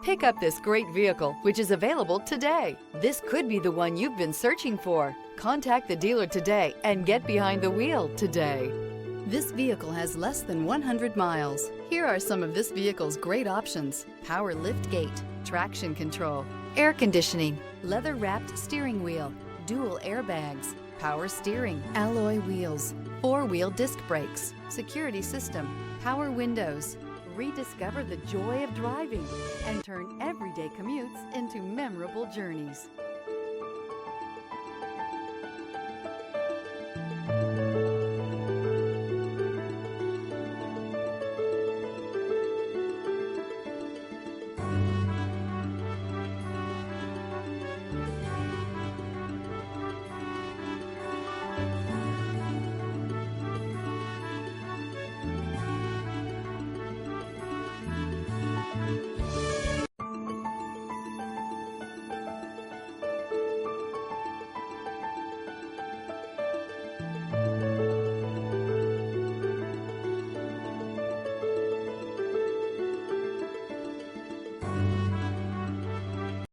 Pick up this great vehicle, which is available today. This could be the one you've been searching for. Contact the dealer today and get behind the wheel today. This vehicle has less than 100 miles. Here are some of this vehicle's great options: power lift gate, traction control, air conditioning, leather-wrapped steering wheel, dual airbags, power steering, alloy wheels, four-wheel disc brakes, security system, power windows. Rediscover the joy of driving and turn everyday commutes into memorable journeys.